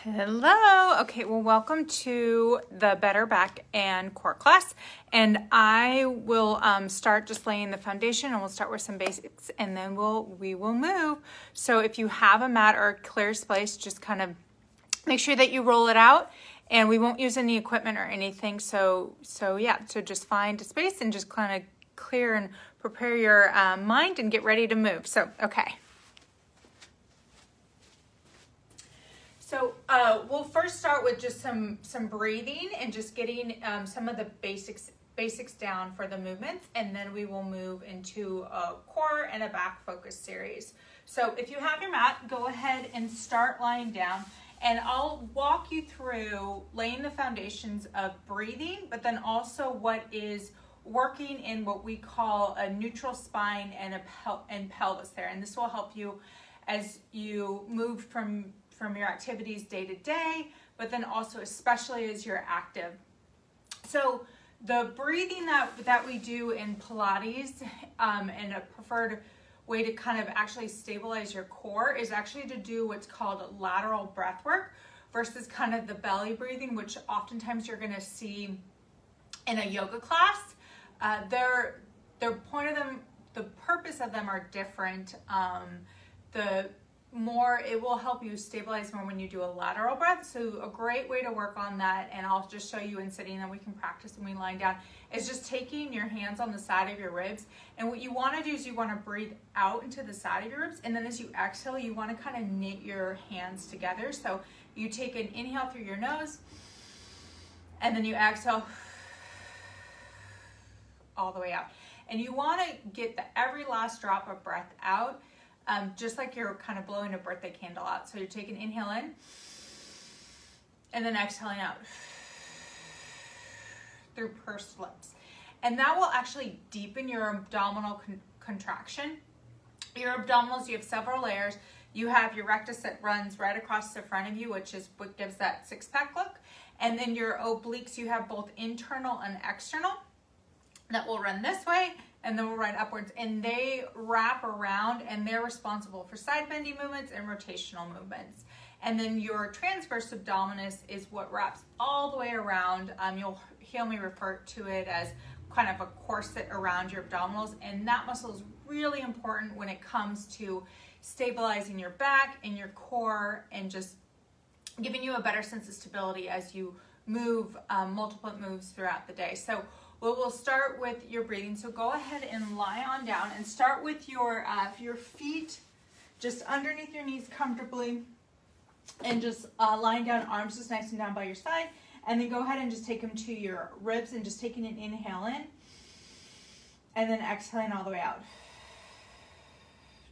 Hello. Okay, well, welcome to the Better Back and Core class. And I will start just laying the foundation, and we'll start with some basics, and then we will move. So if you have a mat or a clear space, just kind of make sure that you roll it out, and we won't use any equipment or anything. So just find a space and just kind of clear and prepare your mind and get ready to move. So, okay. So we'll first start with just some breathing and just getting some of the basics down for the movements, and then we will move into a core and a back focus series. So if you have your mat, go ahead and start lying down, and I'll walk you through laying the foundations of breathing, but then also what is working in what we call a neutral spine and pelvis there. And this will help you as you move from your activities day to day, but then also especially as you're active. So the breathing that we do in Pilates and a preferred way to kind of actually stabilize your core is actually to do what's called lateral breath work versus kind of the belly breathing, which oftentimes you're going to see in a yoga class. The purpose of them are different. It will help you stabilize more when you do a lateral breath. So a great way to work on that, and I'll just show you in sitting, and we can practice when we lying down, is just taking your hands on the side of your ribs. And what you want to do is you want to breathe out into the side of your ribs, and then as you exhale, you want to kind of knit your hands together. So you take an inhale through your nose, and then you exhale all the way out. And you want to get every last drop of breath out, just like you're kind of blowing a birthday candle out. So you're taking inhale in, and then exhaling out through pursed lips. And that will actually deepen your abdominal contraction. Your abdominals, you have several layers. You have your rectus that runs right across the front of you, which is what gives that six-pack look. And then your obliques, you have both internal and external that will run this way, and then we'll run upwards, and they wrap around, and they're responsible for side bending movements and rotational movements. And then your transverse abdominis is what wraps all the way around. You'll hear me refer to it as kind of a corset around your abdominals, and that muscle is really important when it comes to stabilizing your back and your core and just giving you a better sense of stability as you move multiple moves throughout the day. So we'll start with your breathing. So go ahead and lie on down and start with your feet just underneath your knees comfortably, and just lying down, arms just nice and down by your side. And then go ahead and just take them to your ribs and just taking an inhale in, and then exhaling all the way out.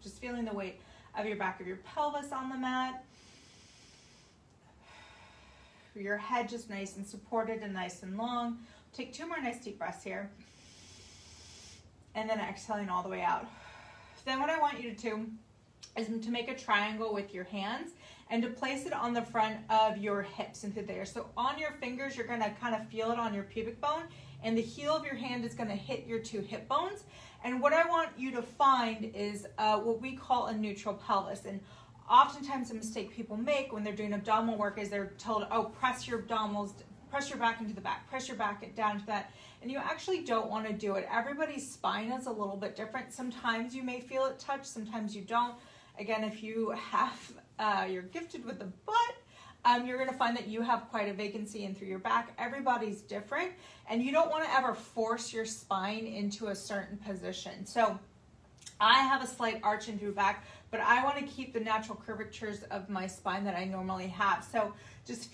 Just feeling the weight of your back of your pelvis on the mat. Your head just nice and supported and nice and long. Take two more nice deep breaths here, and then exhaling all the way out. Then what I want you to do is to make a triangle with your hands and to place it on the front of your hips into there. So on your fingers, you're going to kind of feel it on your pubic bone, and the heel of your hand is going to hit your two hip bones. And what I want you to find is what we call a neutral pelvis. And oftentimes a mistake people make when they're doing abdominal work is they're told, oh, press your abdominals, press your back into the back, press your back down to that. And you actually don't want to do it. Everybody's spine is a little bit different. Sometimes you may feel it touch, sometimes you don't. Again, if you have, you're gifted with the butt, you're going to find that you have quite a vacancy in through your back. Everybody's different, and you don't want to ever force your spine into a certain position. So I have a slight arch in through back, but I want to keep the natural curvatures of my spine that I normally have. So just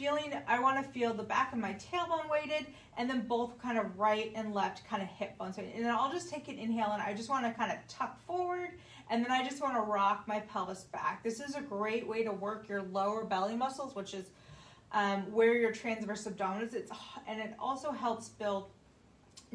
I want to feel the back of my tailbone weighted, and then both kind of right and left kind of hip bones. And then I'll just take an inhale, and I just want to kind of tuck forward, and then I just want to rock my pelvis back. This is a great way to work your lower belly muscles, which is where your transverse abdominis is, and it also helps build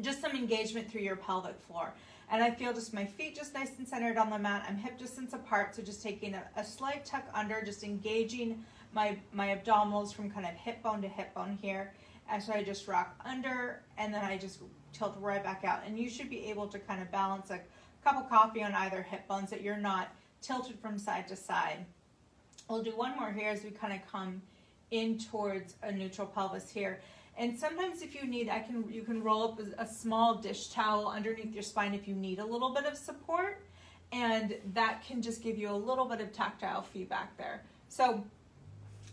just some engagement through your pelvic floor. And I feel just my feet just nice and centered on the mat. I'm hip distance apart, so just taking a slight tuck under, just engaging my abdominals from kind of hip bone to hip bone here. And so I just rock under, and then I just tilt right back out. And you should be able to kind of balance a cup of coffee on either hip bones, that you're not tilted from side to side. We'll do one more here as we kind of come in towards a neutral pelvis here. And sometimes if you need, you can roll up a small dish towel underneath your spine if you need a little bit of support, and that can just give you a little bit of tactile feedback there. So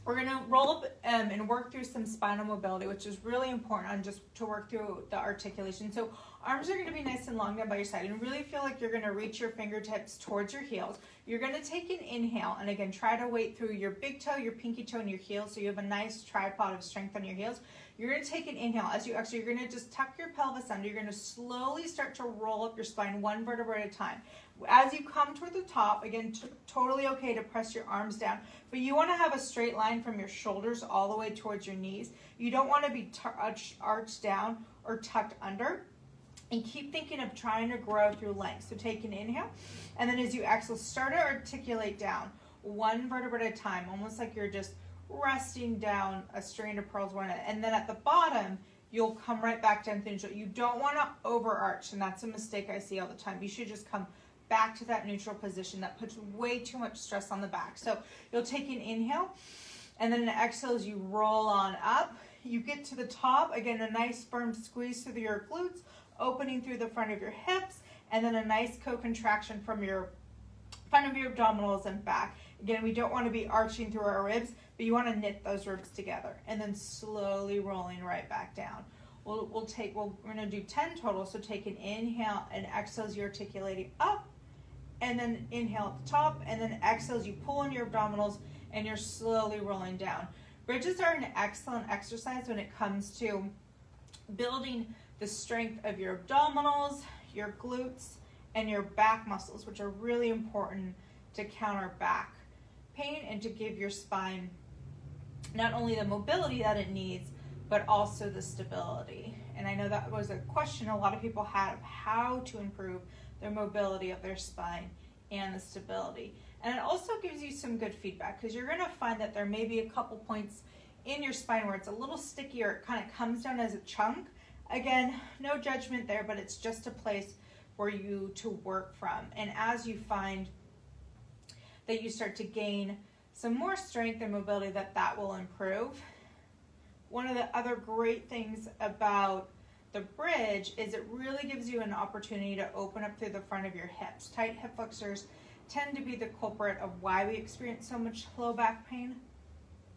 we're gonna roll up and work through some spinal mobility, which is really important on just to work through the articulation. So arms are gonna be nice and long down by your side, and really feel like you're gonna reach your fingertips towards your heels. You're gonna take an inhale, and again, try to weight through your big toe, your pinky toe, and your heels, so you have a nice tripod of strength on your heels. You're gonna take an inhale. As you exhale, you're gonna just tuck your pelvis under. You're gonna slowly start to roll up your spine one vertebra at a time. As you come toward the top, again, totally okay to press your arms down, but you wanna have a straight line from your shoulders all the way towards your knees. You don't wanna be arched down or tucked under. And keep thinking of trying to grow through length. So take an inhale, and then as you exhale, start to articulate down one vertebra at a time, almost like you're just resting down a string of pearls one, and then at the bottom, you'll come right back down to neutral. You don't want to overarch, and that's a mistake I see all the time. You should just come back to that neutral position. That puts way too much stress on the back. So you'll take an inhale, and then an exhale as you roll on up. You get to the top, again, a nice firm squeeze through your glutes, opening through the front of your hips, and then a nice co-contraction from your front of your abdominals and back. Again, we don't want to be arching through our ribs, but you want to knit those ribs together, and then slowly rolling right back down. We're going to do 10 total, so take an inhale and exhale as you're articulating up, and then inhale at the top, and then exhale as you pull in your abdominals, and you're slowly rolling down. Bridges are an excellent exercise when it comes to building the strength of your abdominals, your glutes, and your back muscles, which are really important to counter back pain and to give your spine not only the mobility that it needs, but also the stability. And I know that was a question a lot of people had of how to improve the mobility of their spine and the stability. And it also gives you some good feedback, because you're going to find that there may be a couple points in your spine where it's a little sticky or it kind of comes down as a chunk. Again, no judgment there, but it's just a place for you to work from. And as you find that you start to gain some more strength and mobility, that will improve. One of the other great things about the bridge is it really gives you an opportunity to open up through the front of your hips. Tight hip flexors tend to be the culprit of why we experience so much low back pain.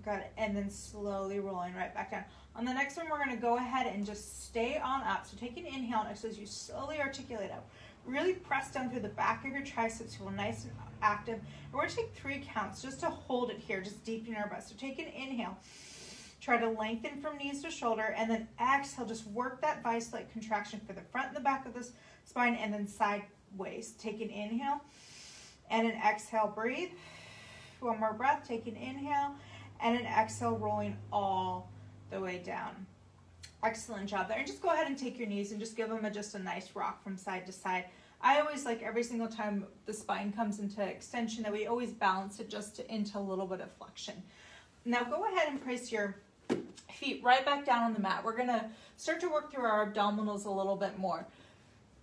Got it. And then slowly rolling right back down. On the next one, we're going to go ahead and just stay on up. So take an inhale, and exhale as you slowly articulate up. Really press down through the back of your triceps, feel nice and active. And we're going to take 3 counts just to hold it here, just deepening our breath. So take an inhale. Try to lengthen from knees to shoulder, and then exhale. Just work that vice-like contraction for the front and the back of the spine, and then sideways. Take an inhale and an exhale. Breathe. One more breath. Take an inhale and an exhale, rolling all the way down. Excellent job there. And just go ahead and take your knees and just give them just a nice rock from side to side. I always like every single time the spine comes into extension that we always balance it just into a little bit of flexion. Now go ahead and place your feet right back down on the mat. We're going to start to work through our abdominals a little bit more.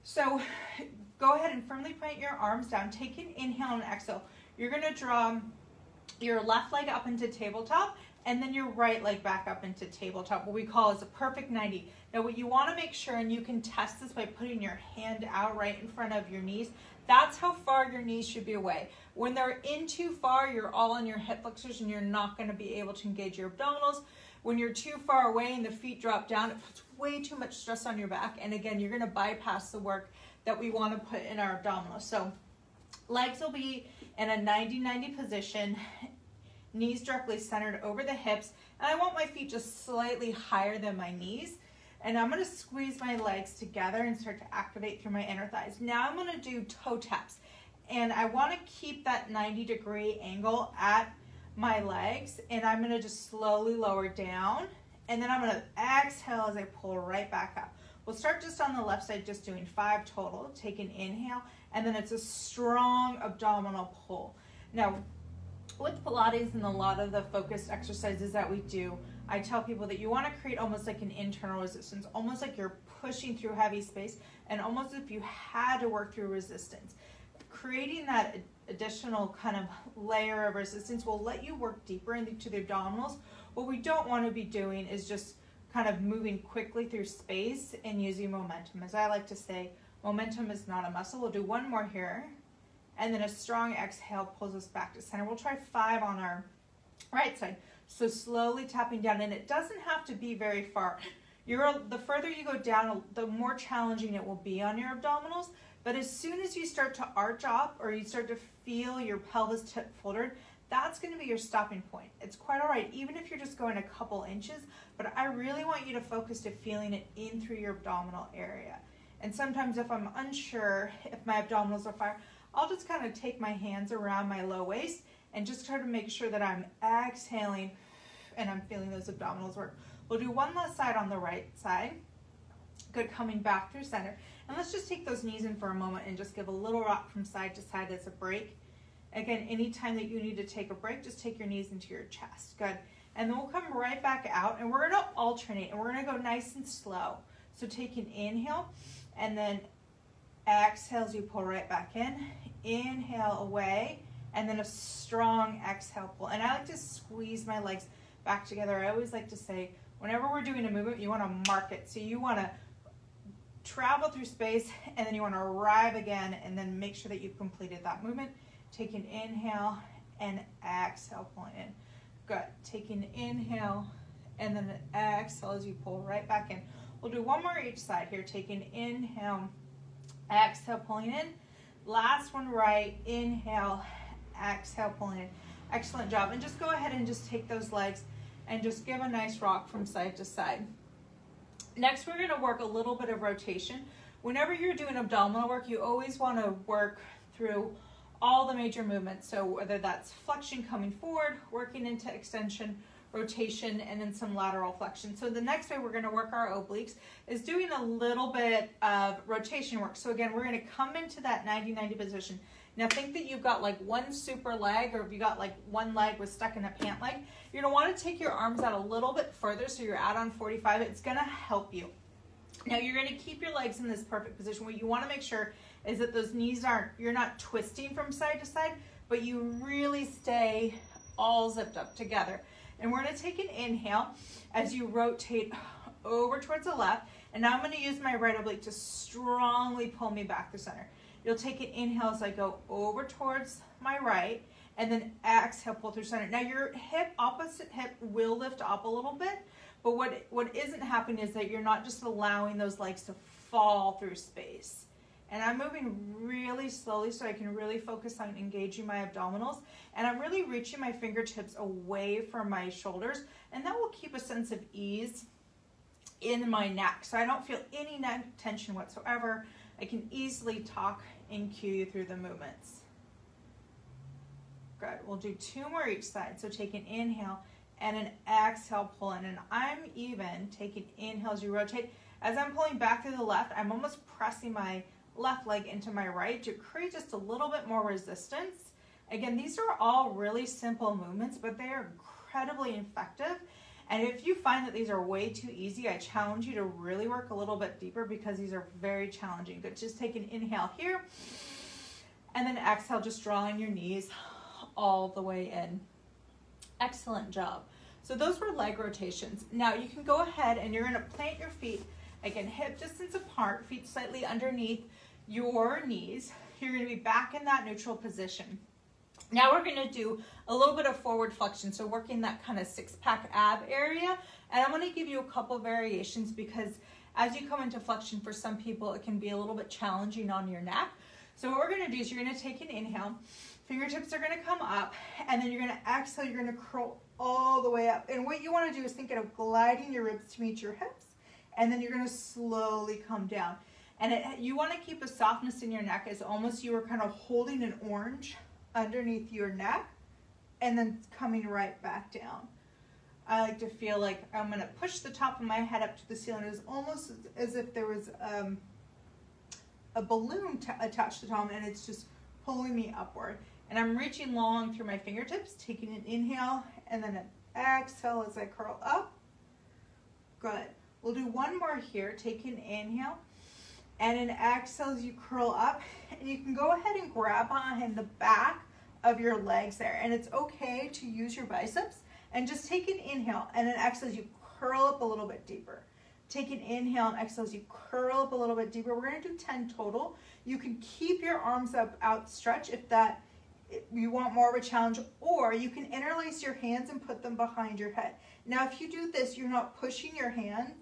So go ahead and firmly point your arms down. Take an inhale and exhale. You're going to draw your left leg up into tabletop, and then your right leg back up into tabletop, what we call is a perfect 90. Now what you want to make sure, and you can test this by putting your hand out right in front of your knees, that's how far your knees should be away. When they're in too far, you're all in your hip flexors and you're not going to be able to engage your abdominals. When you're too far away and the feet drop down, it puts way too much stress on your back, and again, you're going to bypass the work that we want to put in our abdominals. So legs will be in a 90-90 position, knees directly centered over the hips, and I want my feet just slightly higher than my knees. And I'm going to squeeze my legs together and start to activate through my inner thighs. Now I'm going to do toe taps, and I want to keep that 90-degree angle at my legs, and I'm going to just slowly lower down, and then I'm going to exhale as I pull right back up. We'll start just on the left side, just doing 5 total. Take an inhale, and then it's a strong abdominal pull. Now, with Pilates and a lot of the focused exercises that we do, I tell people that you want to create almost like an internal resistance, almost like you're pushing through heavy space, and almost if you had to work through resistance. Creating that additional kind of layer of resistance will let you work deeper into the abdominals. What we don't want to be doing is just kind of moving quickly through space and using momentum. As I like to say, momentum is not a muscle. We'll do one more here, and then a strong exhale pulls us back to center. We'll try 5 on our right side. So slowly tapping down, and it doesn't have to be very far. The further you go down, the more challenging it will be on your abdominals. But as soon as you start to arch up or you start to feel your pelvis tip forward, that's going to be your stopping point. It's quite all right, even if you're just going a couple inches, but I really want you to focus to feeling it in through your abdominal area. And sometimes if I'm unsure if my abdominals are fire, I'll just kind of take my hands around my low waist and just try to make sure that I'm exhaling and I'm feeling those abdominals work. We'll do one last side on the right side. Good, coming back through center. And let's just take those knees in for a moment and just give a little rock from side to side as a break. Again, anytime that you need to take a break, just take your knees into your chest. Good. And then we'll come right back out, and we're going to alternate, and we're going to go nice and slow. So take an inhale, and then exhale as you pull right back in. Inhale away, and then a strong exhale pull. And I like to squeeze my legs back together. I always like to say, whenever we're doing a movement, you want to mark it. So you want to travel through space, and then you want to arrive again, and then make sure that you've completed that movement. Take an inhale and exhale, pulling in. Good. Take an inhale and then an exhale as you pull right back in. We'll do one more each side here. Take an inhale, exhale, pulling in. Last one right, inhale, exhale, pulling in. Excellent job. And just go ahead and just take those legs and just give a nice rock from side to side. Next, we're going to work a little bit of rotation. Whenever you're doing abdominal work, you always want to work through all the major movements. So whether that's flexion coming forward, working into extension, rotation, and then some lateral flexion. So the next way we're going to work our obliques is doing a little bit of rotation work. So again, we're going to come into that 90-90 position. Now think that you've got like one super leg, or if you got like one leg was stuck in a pant leg, you're going to want to take your arms out a little bit further so you're out on 45. It's going to help you. Now you're going to keep your legs in this perfect position. What you want to make sure is that those knees you're not twisting from side to side, but you really stay all zipped up together. And we're going to take an inhale as you rotate over towards the left. And now I'm going to use my right oblique to strongly pull me back to center. You'll take an inhale as I go over towards my right, and then exhale, pull through center. Now your opposite hip will lift up a little bit, but what isn't happening is that you're not just allowing those legs to fall through space. And I'm moving really slowly so I can really focus on engaging my abdominals. And I'm really reaching my fingertips away from my shoulders. And that will keep a sense of ease in my neck. So I don't feel any neck tension whatsoever. I can easily talk and cue you through the movements. Good. We'll do 2 more each side. So take an inhale and an exhale, pull in. And I'm even taking inhale as you rotate. As I'm pulling back to the left, I'm almost pressing my left leg into my right to create just a little bit more resistance. Again, these are all really simple movements, but they are incredibly effective. And if you find that these are way too easy, I challenge you to really work a little bit deeper because these are very challenging. But just take an inhale here and then exhale, just drawing your knees all the way in. Excellent job. So those were leg rotations. Now you can go ahead and you're going to plant your feet, again, hip distance apart, feet slightly underneath your knees. You're going to be back in that neutral position. Now we're going to do a little bit of forward flexion, so working that kind of 6-pack ab area. And I'm going to give you a couple variations because as you come into flexion, for some people it can be a little bit challenging on your neck. So what we're going to do is you're going to take an inhale, fingertips are going to come up, and then you're going to exhale, you're going to curl all the way up. And what you want to do is think of gliding your ribs to meet your hips, and then you're going to slowly come down. And you want to keep a softness in your neck as almost you were kind of holding an orange underneath your neck and then coming right back down. I like to feel like I'm going to push the top of my head up to the ceiling. It's almost as if there was a balloon attached to the top, and it's just pulling me upward. And I'm reaching long through my fingertips, taking an inhale and then an exhale as I curl up. Good. We'll do one more here. Take an inhale And an exhale as you curl up, and you can go ahead and grab behind the back of your legs there. And it's okay to use your biceps and just take an inhale and an exhale as you curl up a little bit deeper. Take an inhale and exhale as you curl up a little bit deeper. We're gonna do 10 total. You can keep your arms up outstretched if you want more of a challenge, or you can interlace your hands and put them behind your head. Now, if you do this, you're not pushing your hand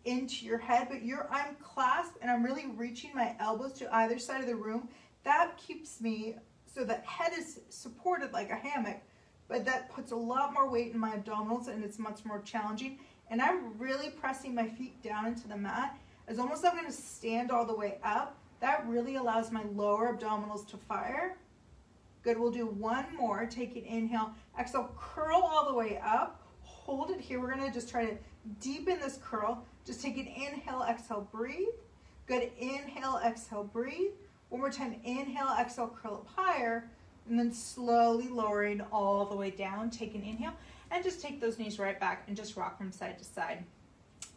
into your head, but I'm clasped and I'm really reaching my elbows to either side of the room. That keeps me so that head is supported like a hammock, but that puts a lot more weight in my abdominals and it's much more challenging. And I'm really pressing my feet down into the mat. It's almost like I'm gonna stand all the way up. That really allows my lower abdominals to fire. Good, we'll do one more. Take an inhale, exhale, curl all the way up. Hold it here. We're gonna just try to deepen this curl. Just take an inhale, exhale, breathe. Good, inhale, exhale, breathe. One more time, inhale, exhale, curl up higher, and then slowly lowering all the way down. Take an inhale, and just take those knees right back and just rock from side to side.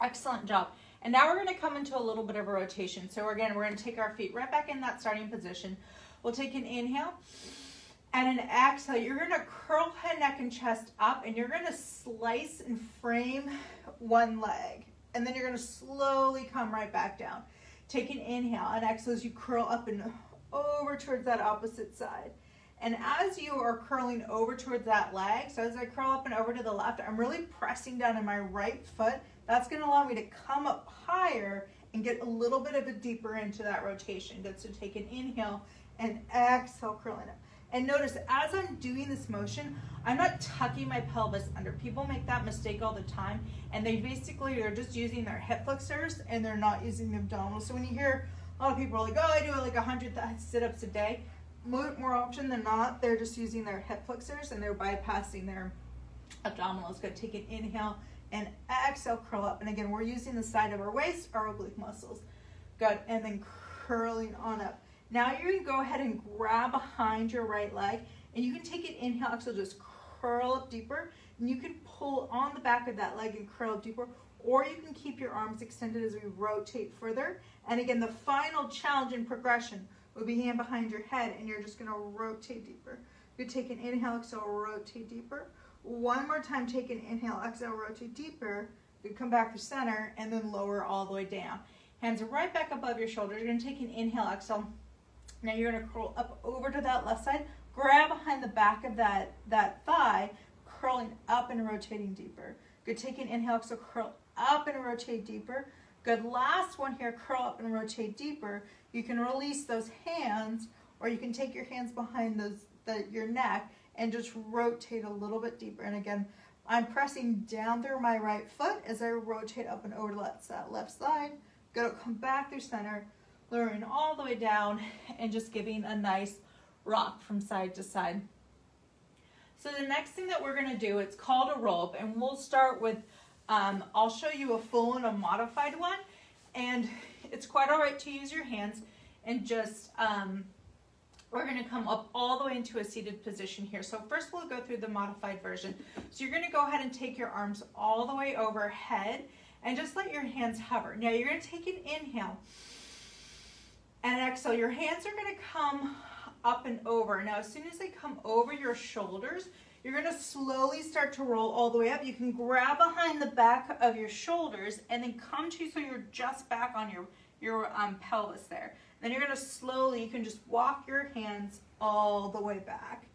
Excellent job. And now we're gonna come into a little bit of a rotation. So again, we're gonna take our feet right back in that starting position. We'll take an inhale, and an exhale. You're gonna curl head, neck, and chest up, and you're gonna slice and frame one leg. And then you're gonna slowly come right back down. Take an inhale, and exhale as you curl up and over towards that opposite side. And as you are curling over towards that leg, so as I curl up and over to the left, I'm really pressing down in my right foot. That's gonna allow me to come up higher and get a little bit of a deeper into that rotation. Good, so take an inhale and exhale, curling up. And notice, as I'm doing this motion, I'm not tucking my pelvis under. People make that mistake all the time, and they're just using their hip flexors, and they're not using the abdominals. So when you hear a lot of people are like, oh, I do like 100 sit-ups a day, more often than not, they're just using their hip flexors, and they're bypassing their abdominals. Good, take an inhale, and exhale, curl up. And again, we're using the side of our waist, our oblique muscles. Good, and then curling on up. Now you're gonna go ahead and grab behind your right leg, and you can take an inhale, exhale, just curl up deeper, and you can pull on the back of that leg and curl up deeper, or you can keep your arms extended as we rotate further. And again, the final challenge and progression would be hand behind your head, and you're just gonna rotate deeper. You take an inhale, exhale, rotate deeper. One more time, take an inhale, exhale, rotate deeper. You come back to center, and then lower all the way down. Hands are right back above your shoulders. You're gonna take an inhale, exhale. Now you're gonna curl up over to that left side, grab behind the back of that thigh, curling up and rotating deeper. Good, take an inhale, exhale, curl up and rotate deeper. Good, last one here, curl up and rotate deeper. You can release those hands, or you can take your hands behind your neck and just rotate a little bit deeper. And again, I'm pressing down through my right foot as I rotate up and over to that left side. Good, come back through center, lowering all the way down and just giving a nice rock from side to side. So the next thing that we're gonna do, it's called a roll-up, and we'll start with, I'll show you a full and a modified one, and it's quite all right to use your hands, and just, we're gonna come up all the way into a seated position here. So first we'll go through the modified version. So you're gonna go ahead and take your arms all the way overhead, and just let your hands hover. Now you're gonna take an inhale, and exhale. Your hands are gonna come up and over. Now, as soon as they come over your shoulders, you're gonna slowly start to roll all the way up. You can grab behind the back of your shoulders and then come to so you're just back on your pelvis there. Then you're gonna slowly, you can just walk your hands all the way back.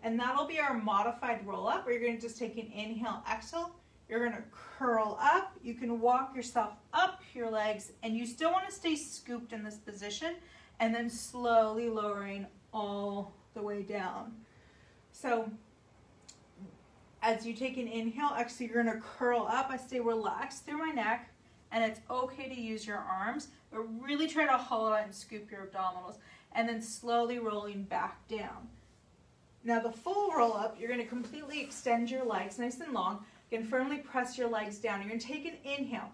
And that'll be our modified roll up, where you're gonna just take an inhale, exhale. You're gonna curl up. You can walk yourself up your legs, and you still wanna stay scooped in this position, and then slowly lowering all the way down. So as you take an inhale, exhale, you're gonna curl up. I stay relaxed through my neck, and it's okay to use your arms, but really try to hollow out and scoop your abdominals, and then slowly rolling back down. Now the full roll up, you're gonna completely extend your legs nice and long. You can firmly press your legs down. You're gonna take an inhale.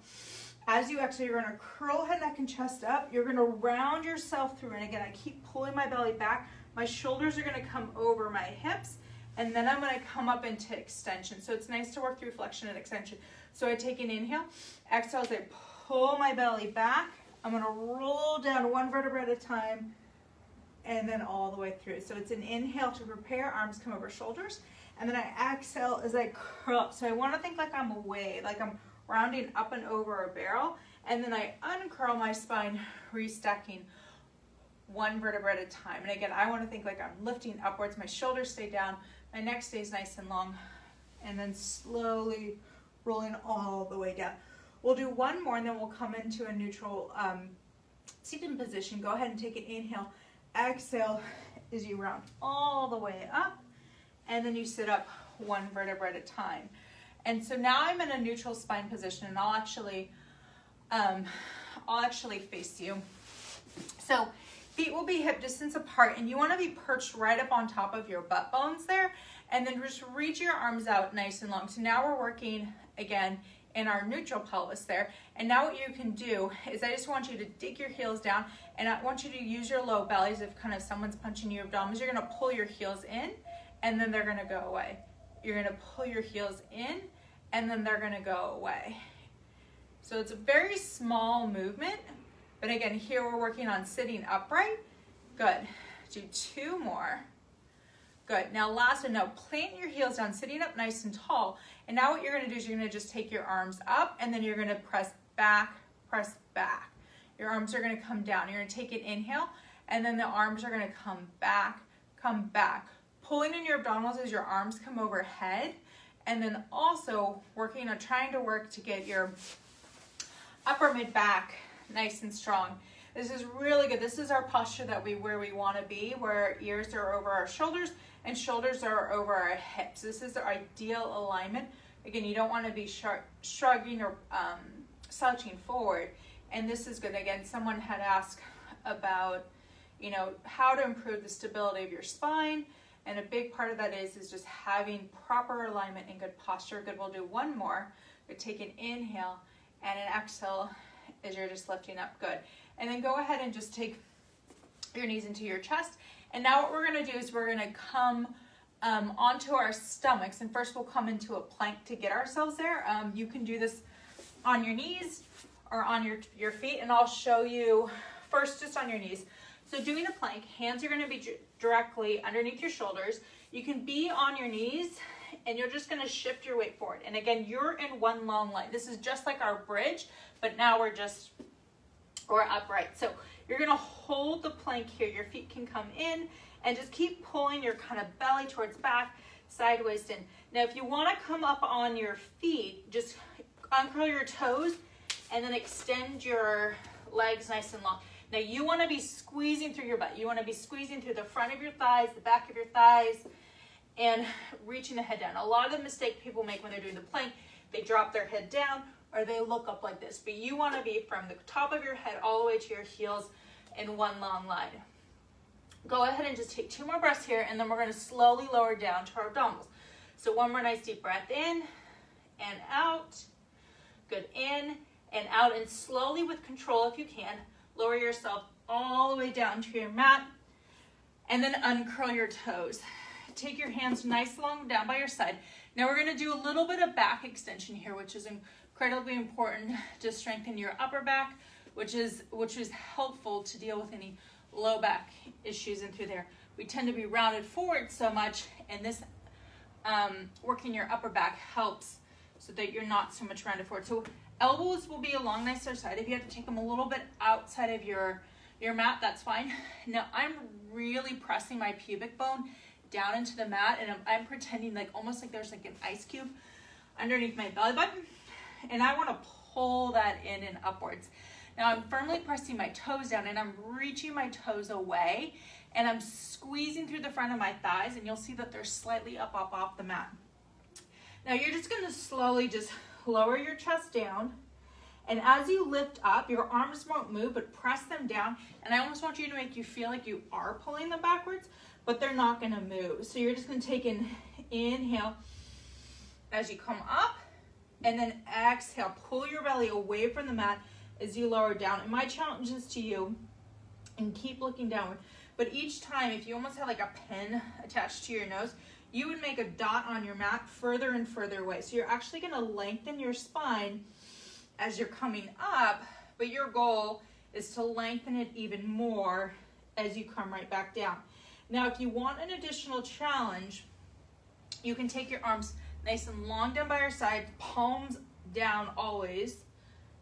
As you exhale, you're gonna curl head, neck, and chest up. You're gonna round yourself through, and again, I keep pulling my belly back. My shoulders are gonna come over my hips, and then I'm gonna come up into extension. So it's nice to work through flexion and extension. So I take an inhale, exhale as I pull my belly back, I'm gonna roll down one vertebra at a time and then all the way through. So it's an inhale to prepare, arms come over shoulders, and then I exhale as I curl up. So I wanna think like I'm away, like I'm rounding up and over a barrel, and then I uncurl my spine, restacking one vertebra at a time. And again, I wanna think like I'm lifting upwards, my shoulders stay down, my neck stays nice and long, and then slowly rolling all the way down. We'll do one more and then we'll come into a neutral seated position. Go ahead and take an inhale, exhale as you round all the way up, and then you sit up one vertebra at a time. And so now I'm in a neutral spine position, and I'll actually face you. So feet will be hip distance apart, and you want to be perched right up on top of your butt bones there, and then just reach your arms out nice and long. So now we're working again in our neutral pelvis there. And now what you can do is I just want you to dig your heels down, and I want you to use your low bellies. If kind of someone's punching your abdominals, you're gonna pull your heels in, and then they're gonna go away. You're gonna pull your heels in, and then they're gonna go away. So it's a very small movement, but again, here we're working on sitting upright. Good. Do two more. Good. Now last one, now plant your heels down, sitting up nice and tall. And now what you're gonna do is you're gonna just take your arms up, and then you're gonna press back, press back. Your arms are gonna come down. You're gonna take an inhale, and then the arms are gonna come back, come back. Pulling in your abdominals as your arms come overhead, and then also working on trying to work to get your upper mid back nice and strong. This is really good. This is our posture that where we want to be, where ears are over our shoulders and shoulders are over our hips. This is the ideal alignment. Again, you don't want to be shrugging or slouching forward. And this is good. Again, someone had asked about, you know, how to improve the stability of your spine. And a big part of that is just having proper alignment and good posture. Good, we'll do one more. We take an inhale and an exhale as you're just lifting up. Good. And then go ahead and just take your knees into your chest. And now what we're gonna do is we're gonna come onto our stomachs. And first we'll come into a plank to get ourselves there. You can do this on your knees or on your feet. And I'll show you first just on your knees. So doing a plank, hands are gonna be directly underneath your shoulders. You can be on your knees, and you're just gonna shift your weight forward. And again, you're in one long line. This is just like our bridge, but now we're upright. So you're gonna hold the plank here. Your feet can come in, and just keep pulling your kind of belly towards back, sideways in. Now, if you wanna come up on your feet, just uncurl your toes, and then extend your legs nice and long. Now, you wanna be squeezing through your butt. You wanna be squeezing through the front of your thighs, the back of your thighs, and reaching the head down. A lot of the mistake people make when they're doing the plank, they drop their head down or they look up like this. But you want to be from the top of your head all the way to your heels in one long line. Go ahead and just take two more breaths here, and then we're going to slowly lower down to our abdominals. So one more nice deep breath in and out. Good, in and out, and slowly with control, if you can, lower yourself all the way down to your mat, and then uncurl your toes. Take your hands nice long down by your side. Now we're going to do a little bit of back extension here, which is incredibly important to strengthen your upper back, which is helpful to deal with any low back issues in through there. We tend to be rounded forward so much, and this working your upper back helps so that you're not so much rounded forward. So elbows will be along the nicer side. If you have to take them a little bit outside of your mat, that's fine. Now I'm really pressing my pubic bone down into the mat, and I'm pretending like almost like there's like an ice cube underneath my belly button, and I want to pull that in and upwards. Now I'm firmly pressing my toes down, and I'm reaching my toes away, and I'm squeezing through the front of my thighs, and you'll see that they're slightly up off the mat. Now you're just going to slowly just lower your chest down, and as you lift up, your arms won't move, but press them down, and I almost want you to make you feel like you are pulling them backwards, but they're not gonna move. So you're just gonna take an inhale as you come up, and then exhale, pull your belly away from the mat as you lower down. And my challenge is to you, and keep looking downward, but each time, if you almost have like a pen attached to your nose, you would make a dot on your mat further and further away. So you're actually gonna lengthen your spine as you're coming up, but your goal is to lengthen it even more as you come right back down. Now, if you want an additional challenge, you can take your arms nice and long down by your side, palms down always,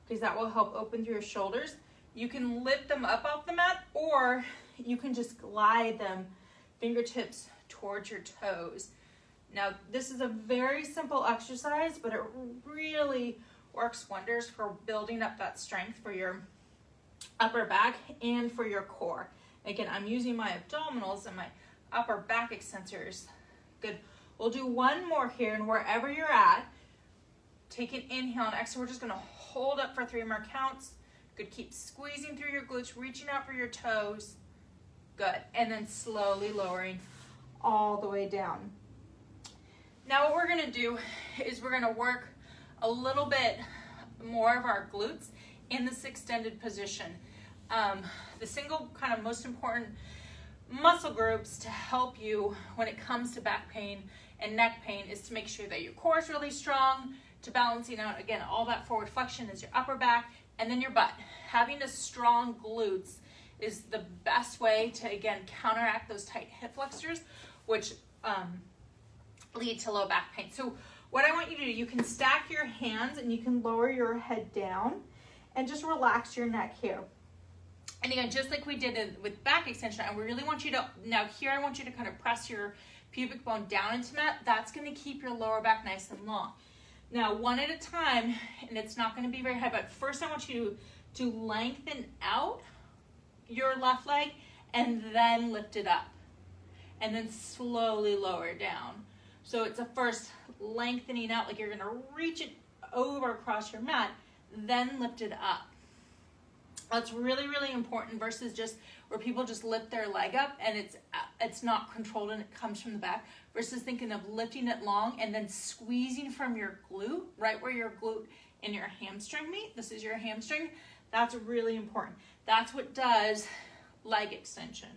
because that will help open through your shoulders. You can lift them up off the mat, or you can just glide them fingertips towards your toes. Now, this is a very simple exercise, but it really works wonders for building up that strength for your upper back and for your core. Again, I'm using my abdominals and my upper back extensors. Good. We'll do one more here, and wherever you're at, take an inhale and exhale. We're just gonna hold up for 3 more counts. Good, keep squeezing through your glutes, reaching out for your toes. Good, and then slowly lowering all the way down. Now what we're gonna do is we're gonna work a little bit more of our glutes in this extended position. The single kind of most important muscle groups to help you when it comes to back pain and neck pain is to make sure that your core is really strong, to balancing out, again, all that forward flexion is your upper back and then your butt. Having a strong glutes is the best way to, again, counteract those tight hip flexors, which lead to low back pain. So what I want you to do, you can stack your hands and you can lower your head down and just relax your neck here. And again, just like we did with back extension, I really want you to, now here I want you to kind of press your pubic bone down into mat. That's going to keep your lower back nice and long. Now, one at a time, and it's not going to be very high, but first I want you to lengthen out your left leg and then lift it up. And then slowly lower it down. So it's a first lengthening out, like you're going to reach it over across your mat, then lift it up. That's really, really important versus just where people just lift their leg up and it's not controlled and it comes from the back, versus thinking of lifting it long and then squeezing from your glute, right where your glute and your hamstring meet. This is your hamstring. That's really important. That's what does leg extension.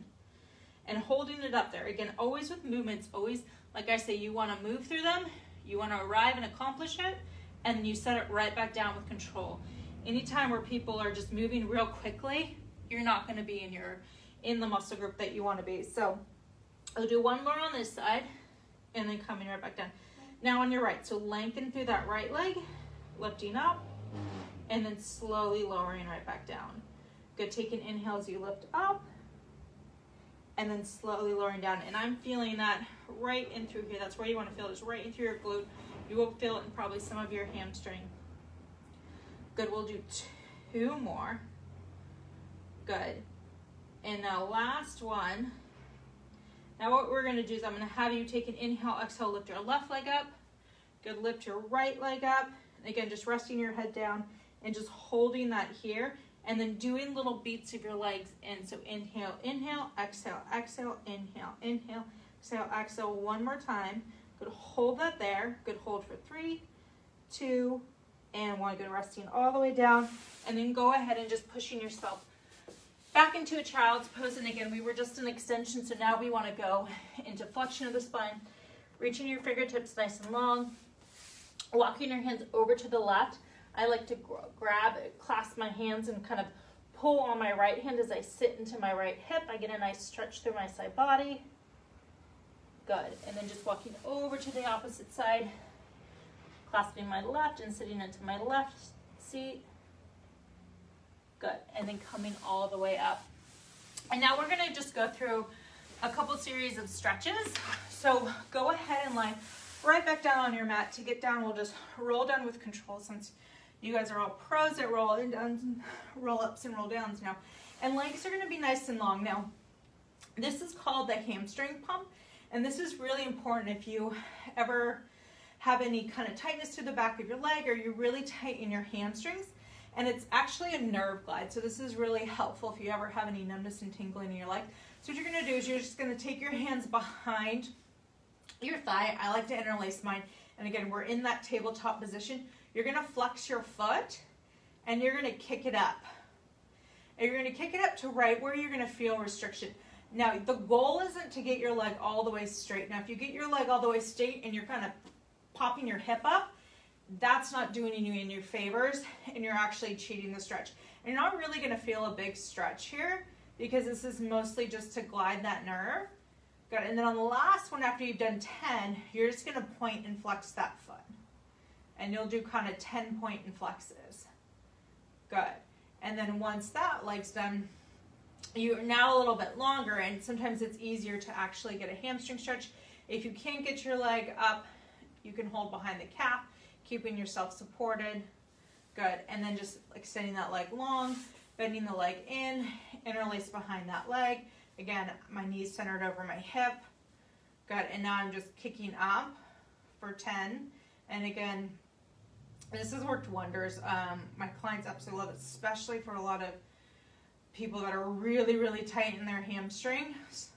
And holding it up there, again, always with movements, always, like I say, you want to move through them, you want to arrive and accomplish it, and you set it right back down with control. Anytime where people are just moving real quickly, you're not going to be in the muscle group that you want to be. So I'll do one more on this side and then coming right back down. Now on your right, so lengthen through that right leg, lifting up, and then slowly lowering right back down. Good, take an inhale as you lift up, and then slowly lowering down. And I'm feeling that right in through here. That's where you want to feel it, is right in through your glute. You will feel it in probably some of your hamstring. Good, we'll do 2 more. Good. And now last one. Now what we're gonna do is I'm gonna have you take an inhale, exhale, lift your left leg up. Good, lift your right leg up. And again, just resting your head down and just holding that here. And then doing little beats of your legs in. So inhale, inhale, exhale, exhale, inhale, inhale, exhale, exhale. One more time. Good, hold that there. Good, hold for 3, 2, and 1. Good, resting all the way down. And then go ahead and just pushing yourself back into a child's pose. And again, we were just in extension, so now we want to go into flexion of the spine. Reaching your fingertips nice and long. Walking your hands over to the left. I like to clasp my hands and kind of pull on my right hand as I sit into my right hip. I get a nice stretch through my side body. Good. And then just walking over to the opposite side. Clasping my left and sitting into my left seat. Good. And then coming all the way up. And now we're going to just go through a couple series of stretches. So go ahead and lie right back down on your mat. To get down, we'll just roll down with control, since you guys are all pros at roll ups and roll downs now. And legs are going to be nice and long. Now, this is called the hamstring pump. And this is really important if you ever have any kind of tightness to the back of your leg, or you're really tight in your hamstrings. And it's actually a nerve glide. So this is really helpful if you ever have any numbness and tingling in your leg. So what you're going to do is you're just going to take your hands behind your thigh. I like to interlace mine. And again, we're in that tabletop position. You're going to flex your foot and you're going to kick it up. And you're going to kick it up to right where you're going to feel restriction. Now, the goal isn't to get your leg all the way straight. Now, if you get your leg all the way straight and you're kind of popping your hip up, that's not doing you any favors, and you're actually cheating the stretch. And you're not really going to feel a big stretch here because this is mostly just to glide that nerve. Good. And then on the last one, after you've done 10, you're just going to point and flex that foot. And you'll do kind of 10 point and flexes. Good. And then once that leg's done, you're now a little bit longer, and sometimes it's easier to actually get a hamstring stretch. If you can't get your leg up, you can hold behind the calf, keeping yourself supported. Good. And then just extending that leg long, bending the leg in, interlace behind that leg. Again, my knees centered over my hip. Good. And now I'm just kicking up for 10. And again, this has worked wonders. My clients absolutely love it, especially for a lot of people that are really, really tight in their hamstrings.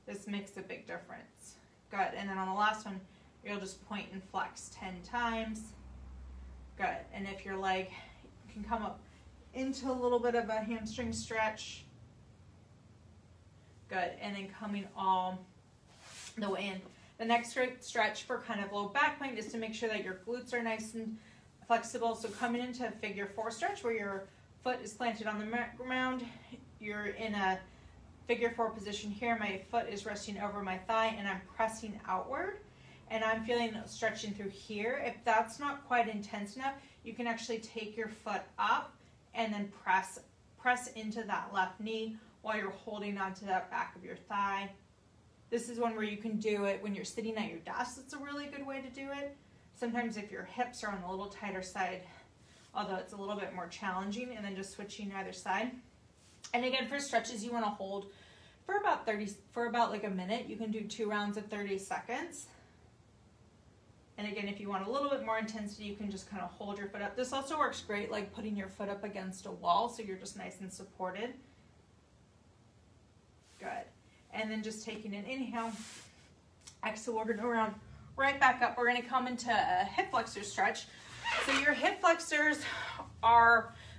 This makes a big difference. Good. And then on the last one, you'll just point and flex 10 times. Good. And if your leg can come up into a little bit of a hamstring stretch. Good. And then coming all the way in. The next great stretch for kind of low back pain is to make sure that your glutes are nice and flexible. So coming into a figure 4 stretch where your foot is planted on the ground, you're in a figure 4 position here. My foot is resting over my thigh and I'm pressing outward. And I'm feeling stretching through here. If that's not quite intense enough, you can actually take your foot up and then press into that left knee while you're holding onto that back of your thigh. This is one where you can do it when you're sitting at your desk. That's a really good way to do it. Sometimes if your hips are on the little tighter side, although it's a little bit more challenging, and then just switching either side. And again, for stretches, you want to hold for about like a minute. You can do 2 rounds of 30 seconds. And again, if you want a little bit more intensity, you can just kind of hold your foot up. This also works great like putting your foot up against a wall so you're just nice and supported. Good. And then just taking an inhale, exhale, we're going to go around right back up. We're going to come into a hip flexor stretch. So your hip flexors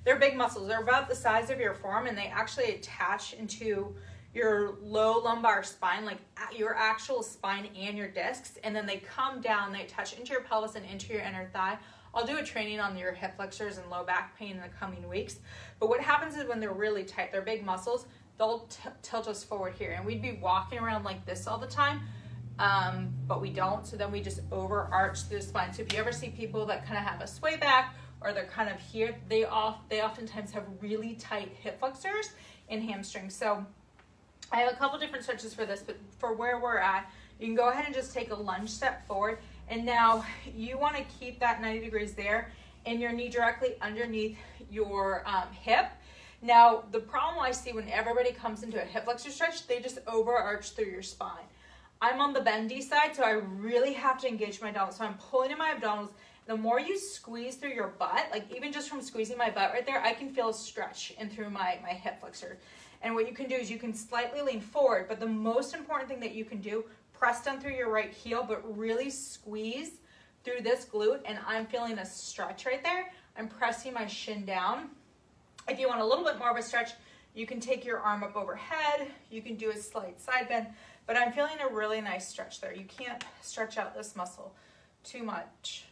they're big muscles. They're about the size of your forearm, and they actually attach into your low lumbar spine, like your actual spine and your discs, and then they come down, they touch into your pelvis and into your inner thigh. I'll do a training on your hip flexors and low back pain in the coming weeks. But what happens is when they're really tight, they're big muscles, they'll tilt us forward here, and we'd be walking around like this all the time, but we don't. So then we just overarch through the spine. So if you ever see people that kind of have a sway back, or they're kind of here, they oftentimes have really tight hip flexors and hamstrings. So I have a couple different stretches for this, but for where we're at, you can go ahead and just take a lunge step forward. And now you want to keep that 90 degrees there and your knee directly underneath your hip. Now, the problem I see when everybody comes into a hip flexor stretch, they just overarch through your spine. I'm on the bendy side, so I really have to engage my abdominals. So I'm pulling in my abdominals. The more you squeeze through your butt, like even just from squeezing my butt right there, I can feel a stretch in through my hip flexor. And what you can do is you can slightly lean forward, but the most important thing that you can do, press down through your right heel, but really squeeze through this glute, and I'm feeling a stretch right there. I'm pressing my shin down. If you want a little bit more of a stretch, you can take your arm up overhead. You can do a slight side bend, but I'm feeling a really nice stretch there. You can't stretch out this muscle too much.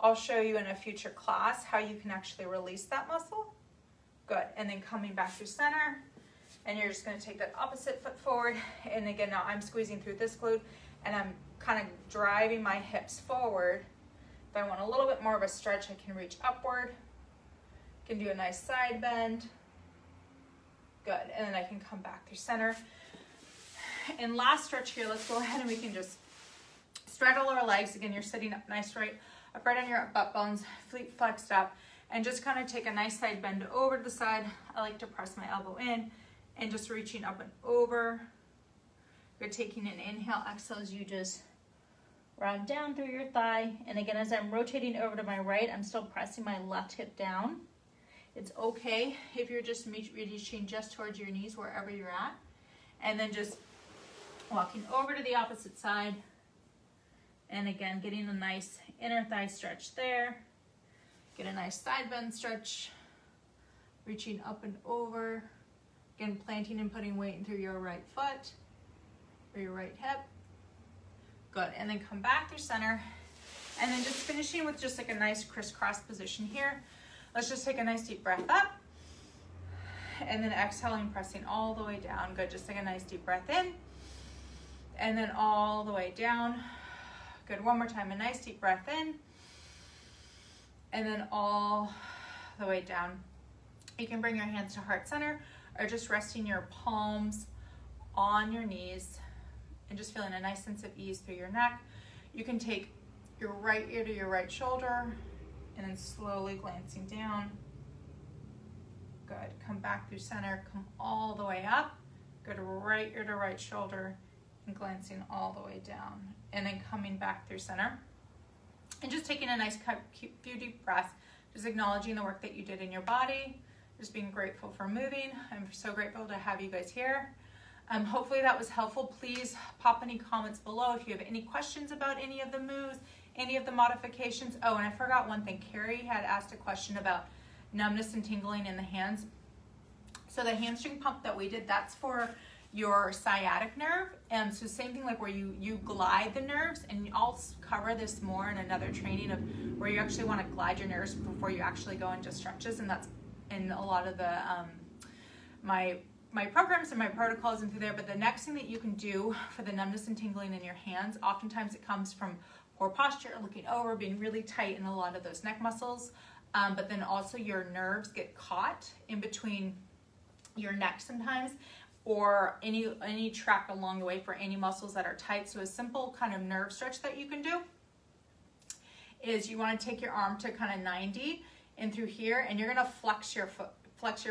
I'll show you in a future class how you can actually release that muscle. Good. And then coming back to center, and you're just going to take that opposite foot forward. And again, now I'm squeezing through this glute, and I'm kind of driving my hips forward. If I want a little bit more of a stretch, I can reach upward. Can do a nice side bend. Good. And then I can come back through center. And last stretch here, let's go ahead and we can just straddle our legs. Again, you're sitting up nice right on your butt bones, feet flexed up, and just kind of take a nice side bend over to the side. I like to press my elbow in and just reaching up and over. You're taking an inhale, exhale as you just round down through your thigh. And again, as I'm rotating over to my right, I'm still pressing my left hip down. It's okay if you're just reaching just towards your knees wherever you're at. And then just walking over to the opposite side. And again, getting a nice inner thigh stretch there. Get a nice side bend stretch. Reaching up and over. Again, planting and putting weight in through your right foot or your right hip. Good. And then come back through center. And then just finishing with just like a nice crisscross position here. Let's just take a nice deep breath up. And then exhaling, pressing all the way down. Good, just take a nice deep breath in. And then all the way down. Good, one more time, a nice deep breath in. And then all the way down. You can bring your hands to heart center or just resting your palms on your knees and just feeling a nice sense of ease through your neck. You can take your right ear to your right shoulder and then slowly glancing down. Good, come back through center, come all the way up. Good, right ear to right shoulder and glancing all the way down. And then coming back through center. And just taking a nice few deep breaths, just acknowledging the work that you did in your body, just being grateful for moving. I'm so grateful to have you guys here. Hopefully that was helpful. Please pop any comments below if you have any questions about any of the moves, any of the modifications. Oh, and I forgot one thing. Carrie had asked a question about numbness and tingling in the hands. So the hamstring pump that we did, that's for your sciatic nerve. And so same thing like where you glide the nerves, and I'll cover this more in another training of where you actually want to glide your nerves before you actually go into stretches. And that's in a lot of the my programs and my protocols and through there. But the next thing that you can do for the numbness and tingling in your hands, oftentimes it comes from poor posture, looking over, being really tight in a lot of those neck muscles. But then also your nerves get caught in between your neck sometimes, or any track along the way for any muscles that are tight. So a simple kind of nerve stretch that you can do is you want to take your arm to kind of 90 and through here, and you're going to flex your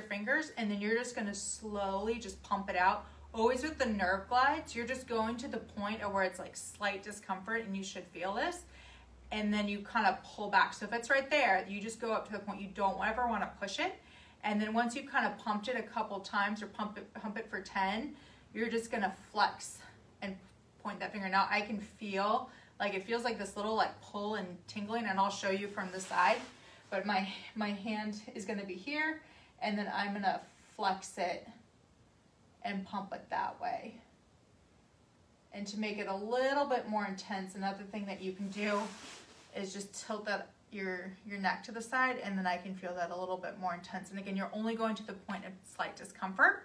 fingers, and then you're just going to slowly just pump it out. Always with the nerve glides, you're just going to the point of where it's like slight discomfort, and you should feel this. And then you kind of pull back. So if it's right there, you just go up to the point you don't ever want to push it. And then once you kind of pumped it a couple times or pump it for 10, you're just going to flex and point that finger. Now I can feel like it feels like this little like pull and tingling, and I'll show you from the side. But my hand is going to be here, and then I'm going to flex it and pump it that way. And to make it a little bit more intense, another thing that you can do is just tilt that your neck to the side, and then I can feel that a little bit more intense. And again, you're only going to the point of slight discomfort,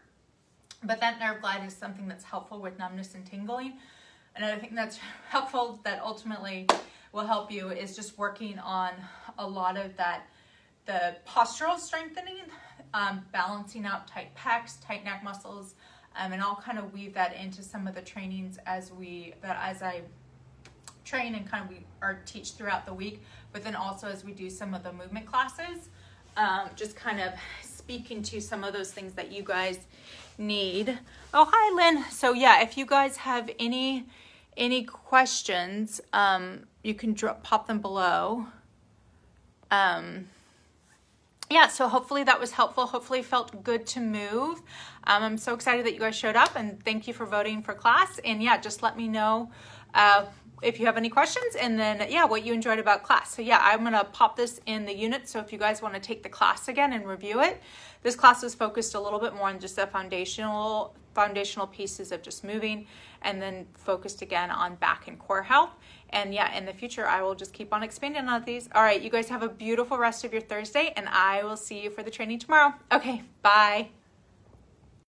but that nerve glide is something that's helpful with numbness and tingling. Another thing that's helpful that ultimately will help you is just working on a lot of that, the postural strengthening, balancing out tight pecs, tight neck muscles, and I'll kind of weave that into some of the trainings as I train and kind of teach throughout the week, but then also as we do some of the movement classes, just kind of speaking to some of those things that you guys need. Oh, hi, Lynn. So yeah, if you guys have any questions, you can pop them below. Yeah, so hopefully that was helpful. Hopefully it felt good to move. I'm so excited that you guys showed up, and thank you for voting for class. And yeah, just let me know if you have any questions, and then yeah, what you enjoyed about class. So yeah, I'm gonna pop this in the unit. So if you guys wanna take the class again and review it, this class was focused a little bit more on just the foundational pieces of just moving, and then focused again on back and core health. And yeah, in the future, I will just keep on expanding on these. All right, you guys have a beautiful rest of your Thursday, and I will see you for the training tomorrow. Okay, bye.